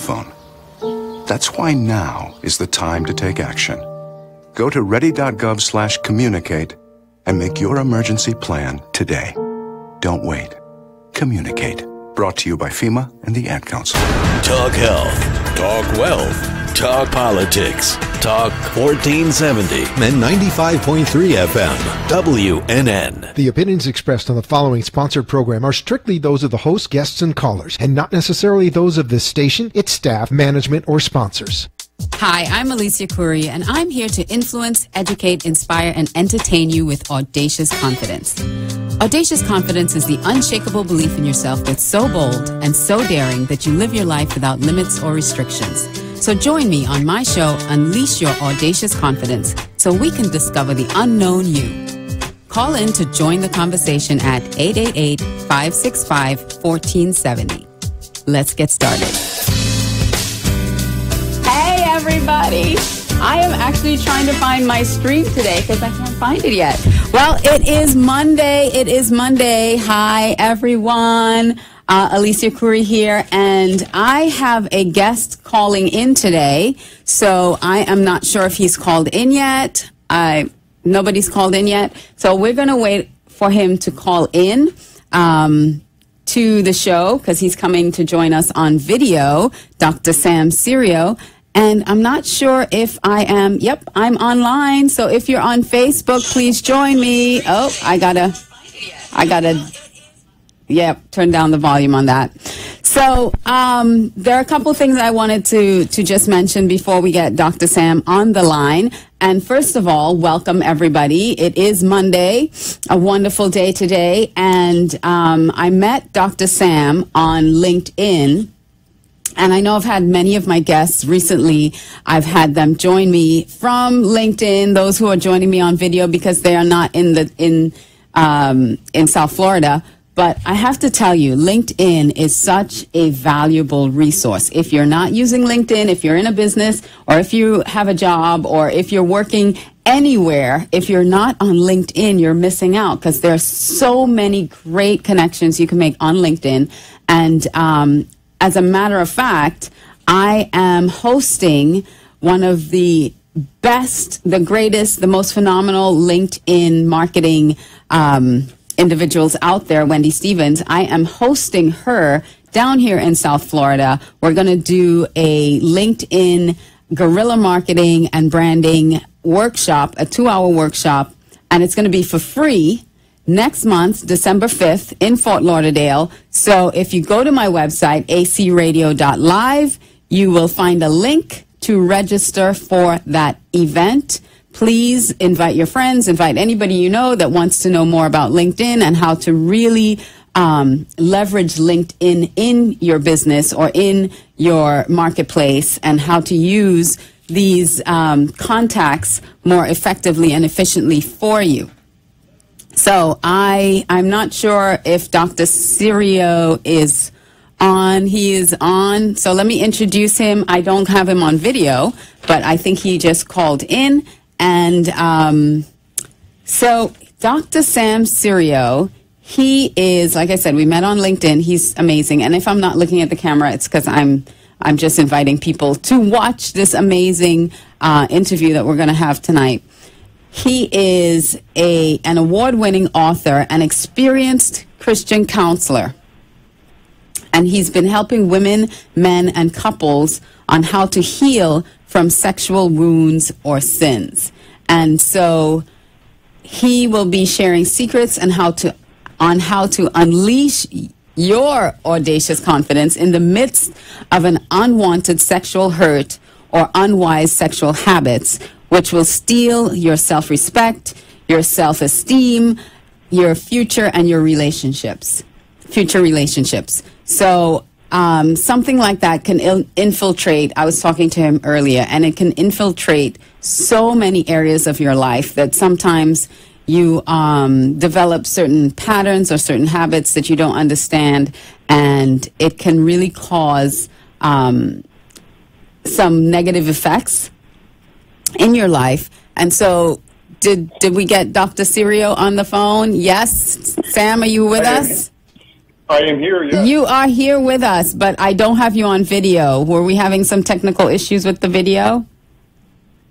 smartphone. That's why now is the time to take action. Go to ready.gov/communicate and make your emergency plan today. Don't wait. Communicate. Brought to you by FEMA and the Ad Council. Talk health. Talk wealth. Talk politics. Talk 1470 and 95.3 FM. WNN. The opinions expressed on the following sponsored program are strictly those of the host, guests, and callers, and not necessarily those of this station, its staff, management, or sponsors. Hi, I'm Alicia Couri, and I'm here to influence, educate, inspire, and entertain you with Audacious Confidence. Audacious Confidence is the unshakable belief in yourself that's so bold and so daring that you live your life without limits or restrictions. So join me on my show, Unleash Your Audacious Confidence, so we can discover the unknown you. Call in to join the conversation at 888-565-1470. Let's get started. Hey, everybody. I am actually trying to find my stream today because I can't find it yet. Well, it is Monday. It is Monday. Hi, everyone. Alicia Couri here, and I have a guest calling in today, so I am not sure if he's called in yet. Nobody's called in yet, so we're going to wait for him to call in to the show because he's coming to join us on video, Dr. Sam Sirio. And I'm not sure if I am, I'm online, so if you're on Facebook, please join me. Oh, I gotta turn down the volume on that. So there are a couple things I wanted to just mention before we get Dr. Sam on the line. And first of all, welcome everybody. It is Monday, a wonderful day today. And I met Dr. Sam on LinkedIn. And I know I've had many of my guests recently. I've had them join me from LinkedIn, those who are joining me on video because they are not in South Florida. But I have to tell you, LinkedIn is such a valuable resource. If you're not using LinkedIn, if you're in a business, or if you have a job, or if you're working anywhere, if you're not on LinkedIn, you're missing out because there are so many great connections you can make on LinkedIn. And as a matter of fact, I am hosting one of the best, the greatest, the most phenomenal LinkedIn marketing individuals out there, Wendy Stevens. I am hosting her down here in South Florida. We're going to do a LinkedIn guerrilla marketing and branding workshop, a 2-hour workshop, and it's going to be for free next month, December 5th, in Fort Lauderdale. So if you go to my website, acradio.live, you will find a link to register for that event. Please invite your friends, invite anybody you know that wants to know more about LinkedIn and how to really leverage LinkedIn in your business or in your marketplace, and how to use these contacts more effectively and efficiently for you. So I'm not sure if Dr. Sirio is on. He is on. So let me introduce him. I don't have him on video, but I think he just called in. And so Dr. Sam Sirio, he is, like I said, we met on LinkedIn. He's amazing. And if I'm not looking at the camera, it's because I'm just inviting people to watch this amazing interview that we're going to have tonight. He is an award-winning author, an experienced Christian counselor, and he's been helping women, men, and couples on how to heal from sexual wounds or sins. And so he will be sharing secrets on how to unleash your audacious confidence in the midst of an unwanted sexual hurt or unwise sexual habits, which will steal your self-respect, your self-esteem, your future, and your future relationships. So something like that can infiltrate. I was talking to him earlier, and it can infiltrate so many areas of your life that sometimes you develop certain patterns or certain habits that you don't understand, and it can really cause some negative effects in your life. And so did we get Dr. Sirio on the phone? Yes. Sam, are you with us? I am here, yes. You are here with us, but I don't have you on video. Were we having some technical issues with the video?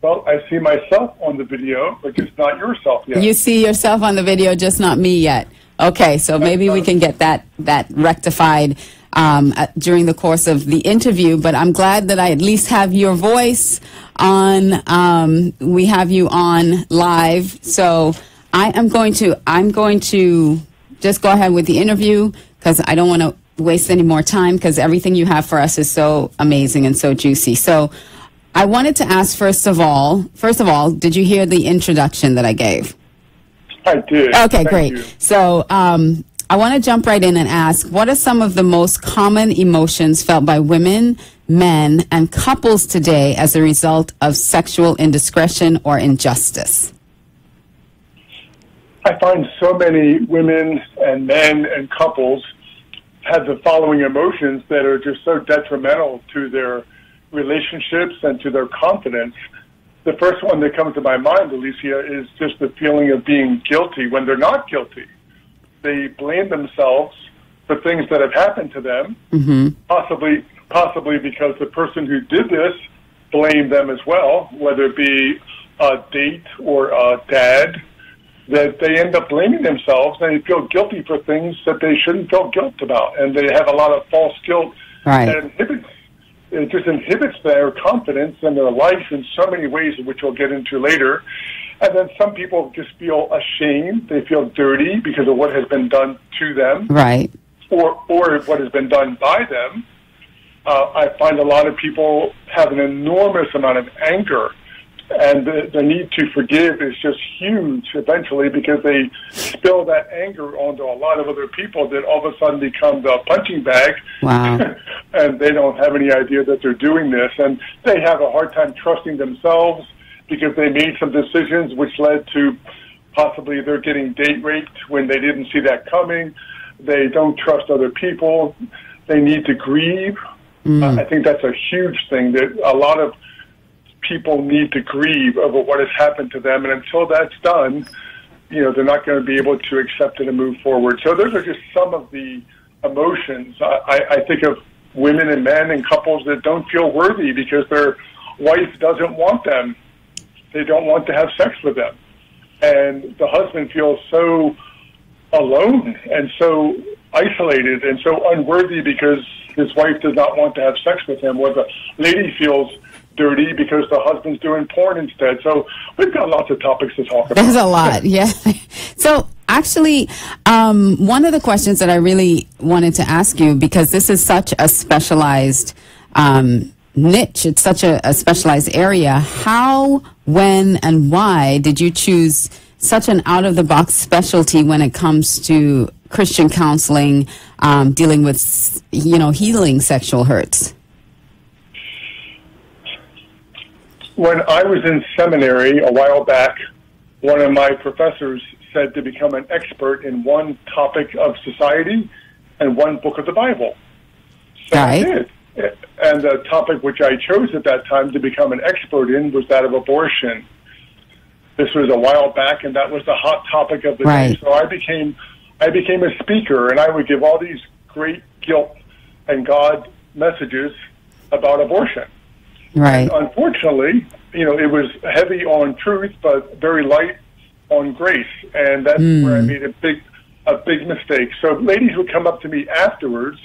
Well, I see myself on the video, but just not yourself yet. You see yourself on the video, just not me yet. Okay, so maybe we can get that rectified during the course of the interview, but I'm glad that I at least have your voice on. We have you on live, so I'm going to just go ahead with the interview because I don't want to waste any more time because everything you have for us is so amazing and so juicy. So I wanted to ask first of all, did you hear the introduction that I gave? I did. Okay, Thank great. you. So I want to jump right in and ask, what are some of the most common emotions felt by women, men, and couples today as a result of sexual indiscretion or injustice? I find so many women and men and couples have the following emotions that are just so detrimental to their relationships and to their confidence. The first one that comes to my mind, Alicia, is just the feeling of being guilty when they're not guilty. They blame themselves for things that have happened to them, possibly because the person who did this blamed them as well, whether it be a date or a dad, that they end up blaming themselves and they feel guilty for things that they shouldn't feel guilt about. And they have a lot of false guilt that it just inhibits their confidence and their life in so many ways, which we'll get into later. And then some people just feel ashamed. They feel dirty because of what has been done to them, or what has been done by them. I find a lot of people have an enormous amount of anger, and the need to forgive is just huge eventually because they spill that anger onto a lot of other people that all of a sudden become the punching bag. Wow. And they don't have any idea that they're doing this. And they have a hard time trusting themselves because they made some decisions which led to possibly they're getting date raped when they didn't see that coming. They don't trust other people. They need to grieve. I think that's a huge thing that a lot of people need to grieve over what has happened to them, and until that's done, they're not going to be able to accept it and move forward. So those are just some of the emotions. I think of women and men and couples that don't feel worthy because their wife doesn't want them. They don't want to have sex with them. And the husband feels so alone and so isolated and so unworthy because his wife does not want to have sex with him, or the lady feels dirty because the husband's doing porn instead. So we've got lots of topics to talk about. There's a lot, yeah. So actually, one of the questions that I really wanted to ask you, because this is such a specialized niche, it's such a specialized area, how, when, and why did you choose such an out-of-the-box specialty when it comes to Christian counseling, dealing with, healing sexual hurts? When I was in seminary a while back, one of my professors said to become an expert in one topic of society and one book of the Bible. So I did. And the topic which I chose at that time to become an expert in was that of abortion. This was a while back, and that was the hot topic of the day. So I became a speaker, and I would give all these great guilt and God messages about abortion. And unfortunately, it was heavy on truth, but very light on grace, and that's where I made a big mistake. So ladies would come up to me afterwards,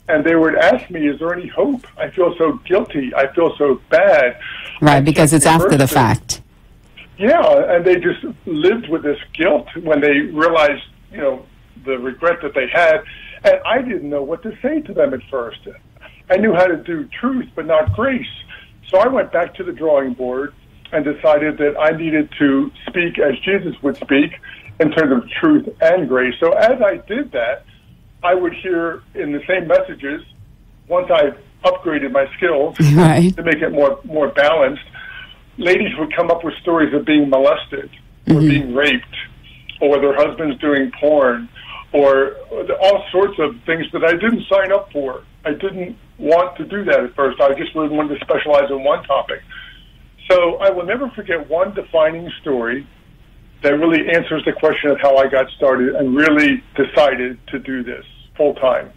and they would ask me, "Is there any hope? I feel so guilty. I feel so bad." Because it's after the fact. Yeah, and they just lived with this guilt when they realized, the regret that they had, and I didn't know what to say to them at first. I knew how to do truth, but not grace. So I went back to the drawing board and decided that I needed to speak as Jesus would speak in terms of truth and grace. So as I did that, I would hear in the same messages, once I upgraded my skills to make it more balanced, ladies would come up with stories of being molested or being raped, or their husbands doing porn, or all sorts of things that I didn't sign up for. I didn't want to do that at first. I just really wanted to specialize in one topic. So I will never forget one defining story that really answers the question of how I got started and really decided to do this. full time.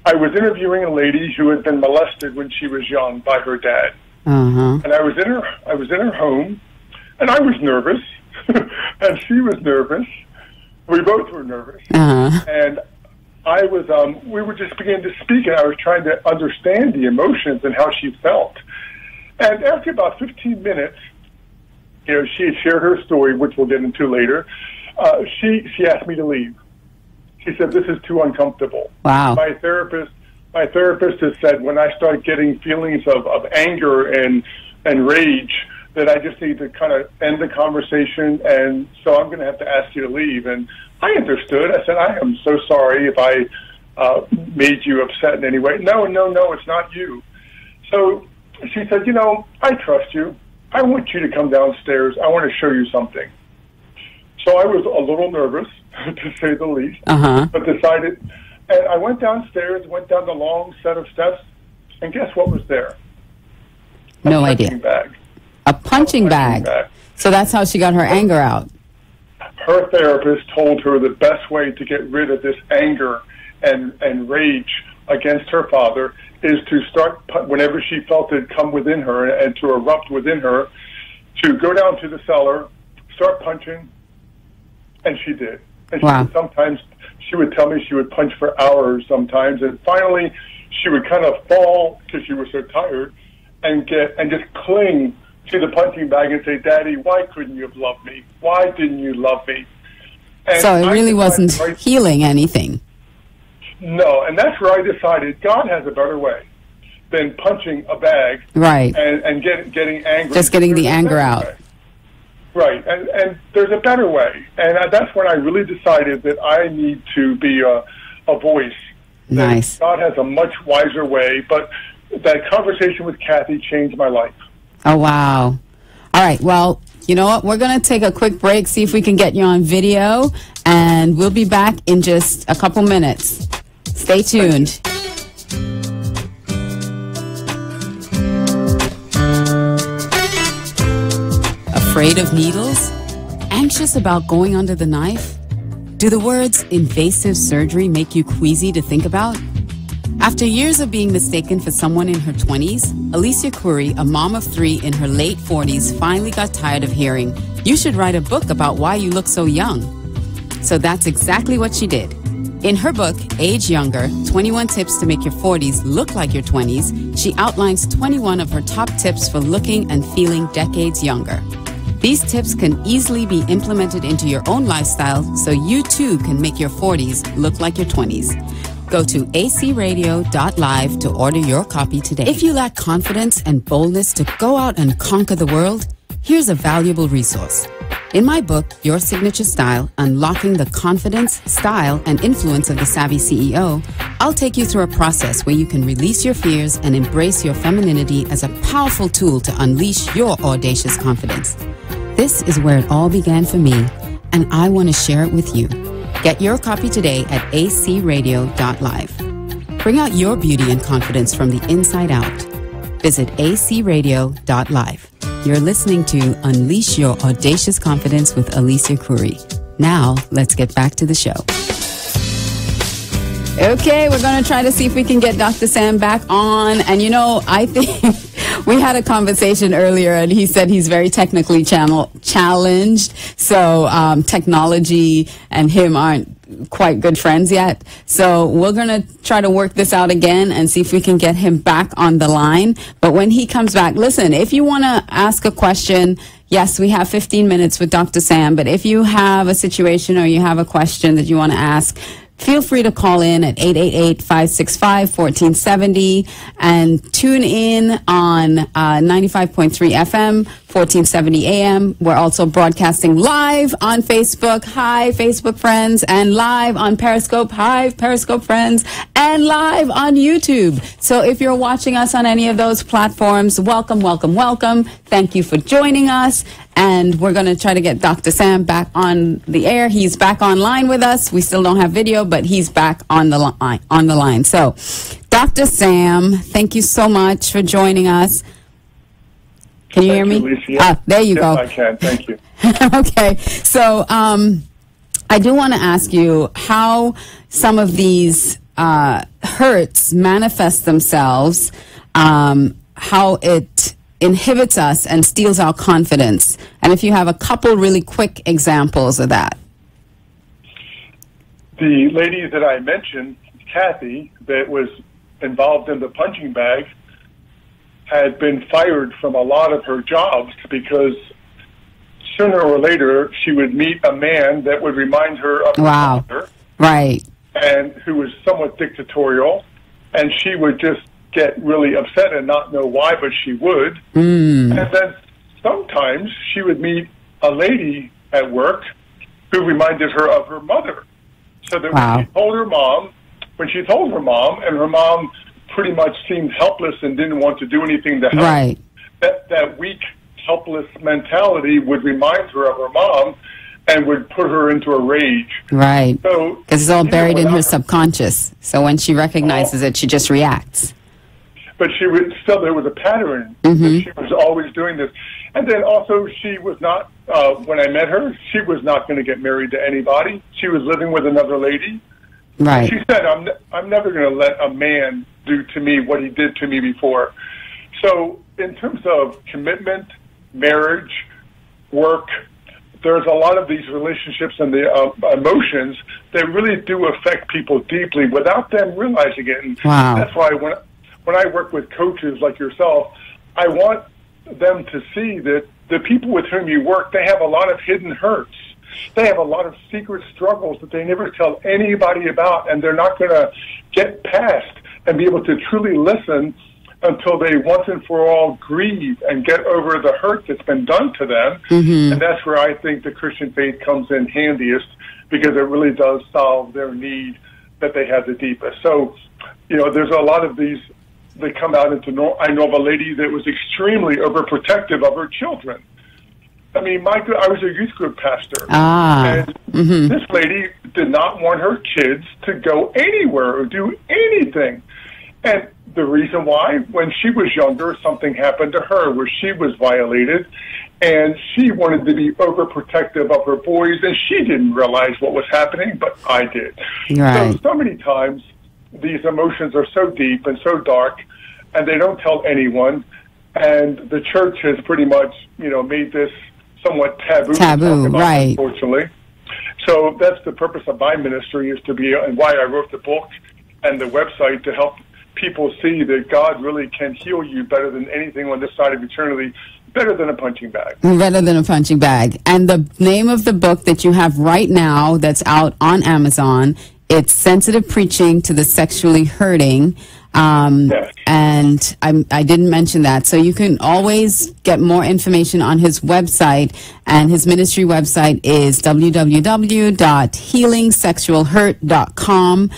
I was interviewing a lady who had been molested when she was young by her dad. And I was in her home, and I was nervous, and she was nervous. We both were nervous, and I was. We were just beginning to speak, and I was trying to understand the emotions and how she felt. And after about 15 minutes, she had shared her story, which we'll get into later. She asked me to leave. She said, "This is too uncomfortable." Wow. My therapist has said when I start getting feelings of anger and rage, that I just need to kind of end the conversation, and so I'm going to have to ask you to leave. And I understood. I said, "I am so sorry if I made you upset in any way." No, it's not you. So she said, "I trust you. I want you to come downstairs. I want to show you something." So I was a little nervous, to say the least, but decided. And I went downstairs, went down the long set of steps, and guess what was there? No idea. A punching bag. So that's how she got her anger out. Her therapist told her the best way to get rid of this anger and rage against her father is to start, whenever she felt it come within her and to erupt within her, to go down to the cellar, start punching, and she did. And sometimes she would tell me she would punch for hours sometimes, and finally she would kind of fall because she was so tired and just cling to the punching bag and say, "Daddy, why couldn't you have loved me? Why didn't you love me?" And so it really wasn't healing anything. No, and that's where I decided God has a better way than punching a bag, right? And getting angry. Just getting the anger out. Right, and there's a better way, and that's when I really decided that I need to be a voice. Nice. God has a much wiser way, but that conversation with Kathy changed my life. Oh, wow. All right, well, you know what? We're going to take a quick break, see if we can get you on video, and we'll be back in just a couple minutes. Stay tuned. Afraid of needles? Anxious about going under the knife? Do the words invasive surgery make you queasy to think about? After years of being mistaken for someone in her 20s, Alicia Couri, a mom of 3 in her late 40s, finally got tired of hearing, "You should write a book about why you look so young." So that's exactly what she did. In her book, Age Younger, 21 Tips to Make Your 40s Look Like Your 20s, she outlines 21 of her top tips for looking and feeling decades younger. These tips can easily be implemented into your own lifestyle so you too can make your 40s look like your 20s. Go to acradio.live to order your copy today. If you lack confidence and boldness to go out and conquer the world, here's a valuable resource. In my book, Your Signature Style, Unlocking the Confidence, Style, and Influence of the Savvy CEO, I'll take you through a process where you can release your fears and embrace your femininity as a powerful tool to unleash your audacious confidence. This is where it all began for me, and I want to share it with you. Get your copy today at acradio.live. Bring out your beauty and confidence from the inside out. Visit acradio.live. You're listening to Unleash Your Audacious Confidence with Alicia Couri. Now, let's get back to the show. Okay, we're going to try to see if we can get Dr. Sam back on. And I think we had a conversation earlier, and he said he's very technically challenged. So technology and him aren't quite good friends yet. So we're going to try to work this out again and see if we can get him back on the line. But when he comes back, listen, if you want to ask a question, yes, we have 15 minutes with Dr. Sam. But if you have a situation or you have a question that you want to ask, feel free to call in at 888-565-1470 and tune in on 95.3 FM, 1470 AM. We're also broadcasting live on Facebook. Hi, Facebook friends, and live on Periscope. Hi, Periscope friends, and live on YouTube. So if you're watching us on any of those platforms, welcome, welcome, welcome. Thank you for joining us. And we're going to try to get Dr. Sam back on the air. He's back online with us. We still don't have video, but he's back on the line. So, Dr. Sam, thank you so much for joining us. Can you hear me? Alicia. There you go. I can. Thank you. Okay. So, I do want to ask you how some of these hurts manifest themselves, how it inhibits us and steals our confidence. And if you have a couple really quick examples of that. The lady that I mentioned, Kathy, that was involved in the punching bag, had been fired from a lot of her jobs because sooner or later she would meet a man that would remind her of her father. Right. And who was somewhat dictatorial, and she would just get really upset and not know why, but she would. And then sometimes she would meet a lady at work who reminded her of her mother. So that when she told her mom, and her mom pretty much seemed helpless and didn't want to do anything to help, that weak, helpless mentality would remind her of her mom and would put her into a rage. Right. So, because it's all buried in her subconscious. So when she recognizes it, she just reacts. But she would still, there was a pattern. She was always doing this. And then also she was not, when I met her, she was not going to get married to anybody. She was living with another lady. Right. She said, I'm never going to let a man do to me what he did to me before. So in terms of commitment, marriage, work, there's a lot of these relationships and the emotions that really do affect people deeply without them realizing it. And that's why when I work with coaches like yourself, I want them to see that the people with whom you work, they have a lot of hidden hurts. They have a lot of secret struggles that they never tell anybody about, and they're not going to get past and be able to truly listen until they once and for all grieve and get over the hurt that's been done to them. And that's where I think the Christian faith comes in handiest, because it really does solve their need that they have the deepest. So, you know, there's a lot of these, they come out into, I know of a lady that was extremely overprotective of her children. I mean, I was a youth group pastor, and this lady did not want her kids to go anywhere or do anything. And the reason why, when she was younger, something happened to her where she was violated, and she wanted to be overprotective of her boys, and she didn't realize what was happening, but I did. Right. So many times, these emotions are so deep and so dark, and they don't tell anyone, and the church has pretty much, you know, made this somewhat taboo, right? Unfortunately, so that's the purpose of my ministry, is to be, and why I wrote the book and the website, to help people see that God really can heal you better than anything on this side of eternity, better than a punching bag. Better than a punching bag. And the name of the book that you have right now that's out on Amazon, it's Sensitive Preaching to the Sexually Hurting. Yes. And I didn't mention that. So you can always get more information on his website, and his ministry website is www.healingsexualhurt.com.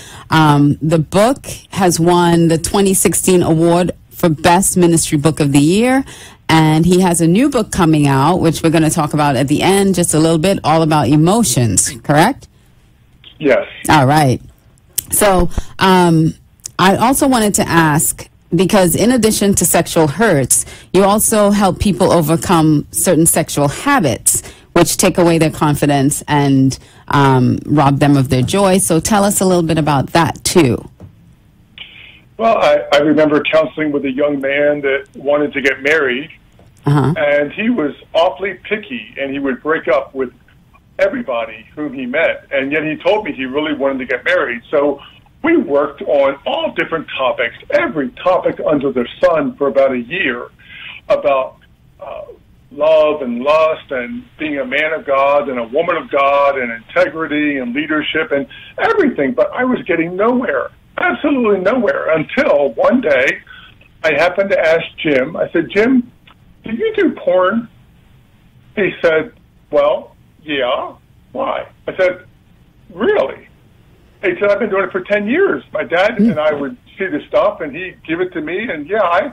The book has won the 2016 award for Best Ministry Book of the Year. And he has a new book coming out, which we're going to talk about at the end just a little bit, all about emotions, correct? Yes. All right. So, I also wanted to ask, because in addition to sexual hurts, you also help people overcome certain sexual habits, which take away their confidence and rob them of their joy. So tell us a little bit about that, too. Well, I remember counseling with a young man that wanted to get married, and he was awfully picky, and he would break up with everybody whom he met, and yet he told me he really wanted to get married. So we worked on all different topics, every topic under the sun, for about a year, about love and lust and being a man of God and a woman of God and integrity and leadership and everything. But I was getting nowhere, absolutely nowhere, until one day I happened to ask Jim. I said, Jim, do you do porn? He said, well, yeah. Why? I said, really? He said, I've been doing it for 10 years. My dad and I would see the stuff, and he'd give it to me, and I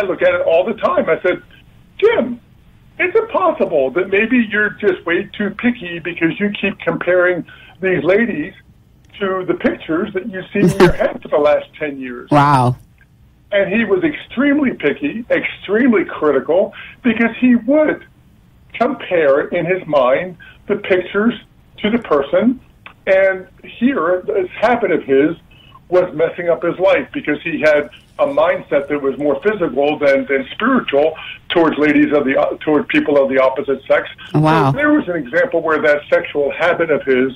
look at it all the time. I said, Jim, is it possible that maybe you're just way too picky because you keep comparing these ladies to the pictures that you see in your head for the last 10 years? Wow. And he was extremely picky, extremely critical, because he would compare in his mind the pictures to the person. And here, this habit of his was messing up his life because he had a mindset that was more physical than spiritual towards towards people of the opposite sex. Wow. So there was an example where that sexual habit of his,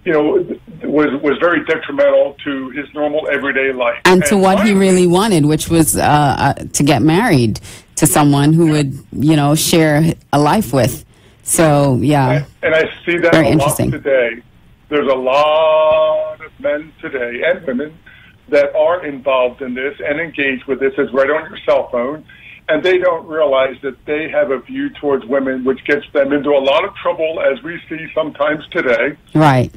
was very detrimental to his normal everyday life. And to what he really wanted, which was to get married to someone who would, share a life with. So, yeah. And I see that a lot today. There's a lot of men today and women that are involved in this and engaged with this. It's right on your cell phone. And they don't realize that they have a view towards women which gets them into a lot of trouble, as we see sometimes today. Right.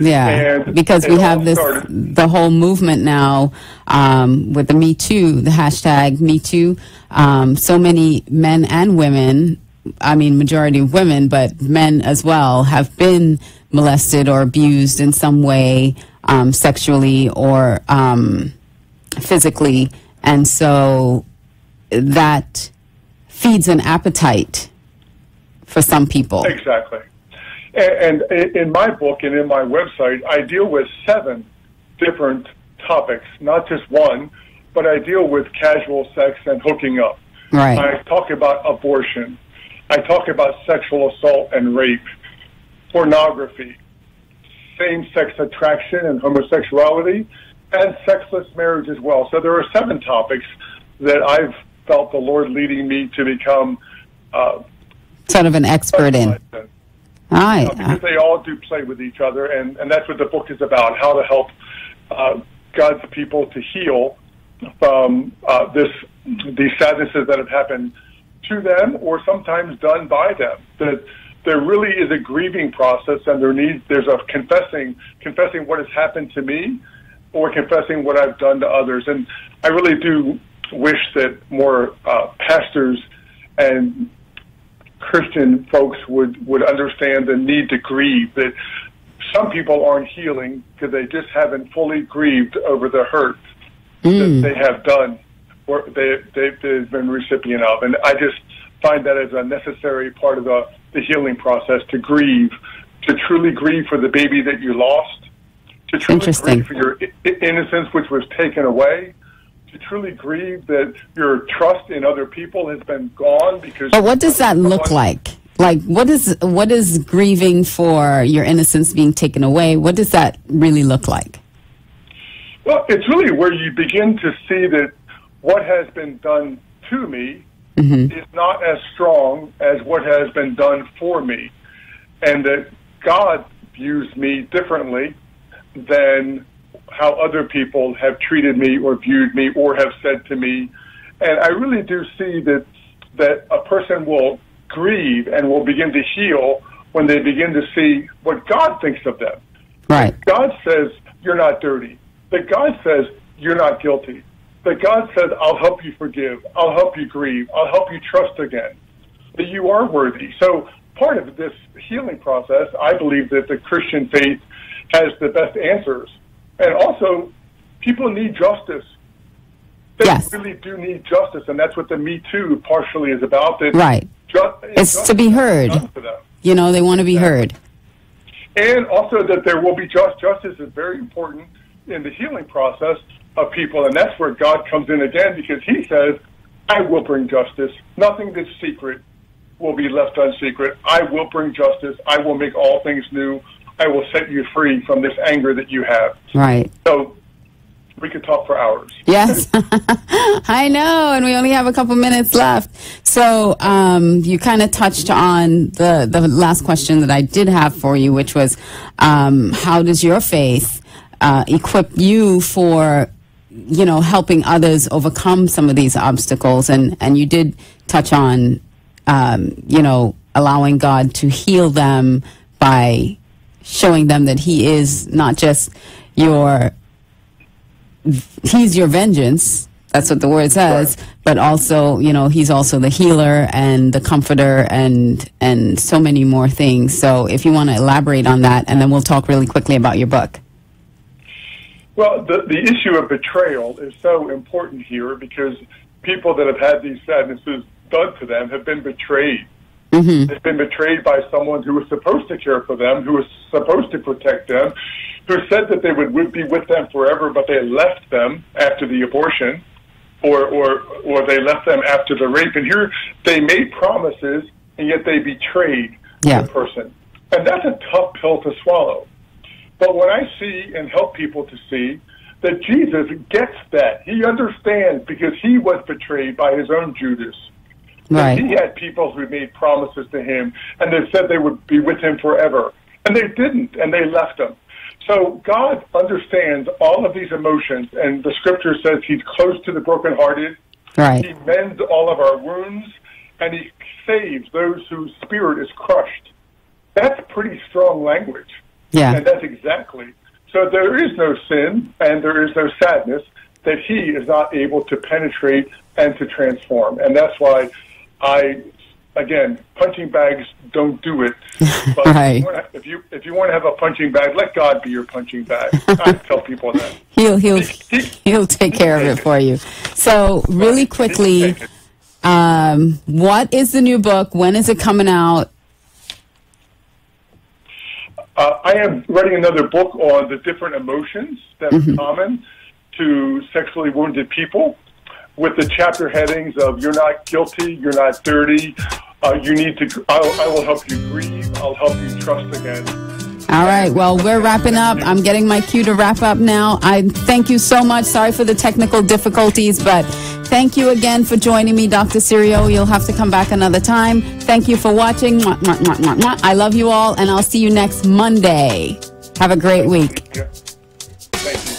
Yeah, and because we have the whole movement now with the Me Too, the hashtag Me Too. So many men and women, I mean, majority of women, but men as well, have been molested or abused in some way, sexually or physically. And so that feeds an appetite for some people. Exactly. And in my book and in my website, I deal with 7 different topics, not just one, but I deal with casual sex and hooking up. Right. I talk about abortion. I talk about sexual assault and rape, pornography, same-sex attraction and homosexuality, and sexless marriage as well. So there are 7 topics that I've felt the Lord leading me to become sort of an expert in. Right. Because they all do play with each other, and that's what the book is about, how to help God's people to heal from these sadnesses that have happened to them or sometimes done by them. That there really is a grieving process, and there's a confessing what has happened to me or confessing what I've done to others. And I really do wish that more pastors and Christian folks would understand the need to grieve, that some people aren't healing because they just haven't fully grieved over the hurt that they have done or they've been recipient of. And I just find that as a necessary part of the healing process, to grieve, to truly grieve for the baby that you lost, to truly grieve for your innocence which was taken away, to truly grieve that your trust in other people has been gone because... But what does that look like? Like, what is grieving for your innocence being taken away? What does that really look like? Well, it's really where you begin to see that what has been done to me is not as strong as what has been done for me, and that God views me differently than how other people have treated me or viewed me or have said to me. And I really do see that a person will grieve and will begin to heal when they begin to see what God thinks of them. Right. God says, you're not dirty. That God says, you're not guilty. That God says, I'll help you forgive. I'll help you grieve. I'll help you trust again. That you are worthy. So part of this healing process, I believe that the Christian faith has the best answers. And also, people need justice. They really do need justice, and that's what the Me Too partially is about. That right. It's to be heard. They want to be heard. And also that there will be justice is very important in the healing process of people, and that's where God comes in again, because he says, I will bring justice. Nothing that's secret will be left unsecret. I will bring justice. I will make all things new. I will set you free from this anger that you have. Right. So we could talk for hours. Yes, I know, and we only have a couple minutes left. So you kind of touched on the last question that I did have for you, which was how does your faith equip you for, helping others overcome some of these obstacles? And you did touch on, allowing God to heal them by showing them that he is not just he's your vengeance. That's what the word says. Right. But also, he's also the healer and the comforter and so many more things. So if you want to elaborate on that, and then we'll talk really quickly about your book. Well, the issue of betrayal is so important here, because people that have had these sadnesses done to them have been betrayed. They've been betrayed by someone who was supposed to care for them, who was supposed to protect them, who said that they would be with them forever, but they left them after the abortion, or they left them after the rape. And here they made promises, and yet they betrayed the person. And that's a tough pill to swallow. But when I see and help people to see that Jesus gets that, he understands because he was betrayed by his own Judas. Right. He had people who made promises to him, and they said they would be with him forever. And they didn't, and they left him. So God understands all of these emotions, and the scripture says he's close to the brokenhearted. Right. He mends all of our wounds, and he saves those whose spirit is crushed. That's pretty strong language. Yeah. And that's exactly. So there is no sin, and there is no sadness that he is not able to penetrate and to transform. And that's why again, punching bags don't do it. But right. if you want to have a punching bag, let God be your punching bag. I tell people that. He'll take care of it for you. So really quickly, what is the new book? When is it coming out? I am writing another book on the different emotions that are common to sexually wounded people, with the chapter headings of "You're not guilty, you're not dirty, you need to. I will help you grieve. I'll help you trust again." All right. Well, we're wrapping up. I'm getting my cue to wrap up now. I thank you so much. Sorry for the technical difficulties, but thank you again for joining me, Dr. Cirio. You'll have to come back another time. Thank you for watching. Mwah, mwah, mwah, mwah, mwah. I love you all, and I'll see you next Monday. Have a great week. Yeah. Thank you.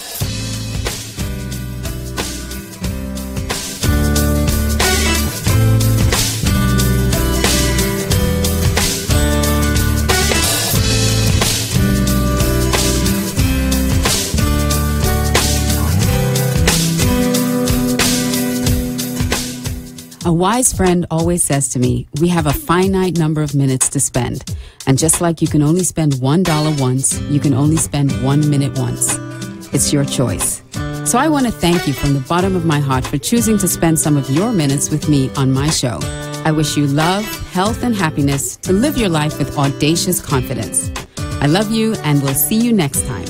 A wise friend always says to me, we have a finite number of minutes to spend. And just like you can only spend $1 once, you can only spend 1 minute once. It's your choice. So I want to thank you from the bottom of my heart for choosing to spend some of your minutes with me on my show. I wish you love, health, and happiness to live your life with audacious confidence. I love you, and we'll see you next time.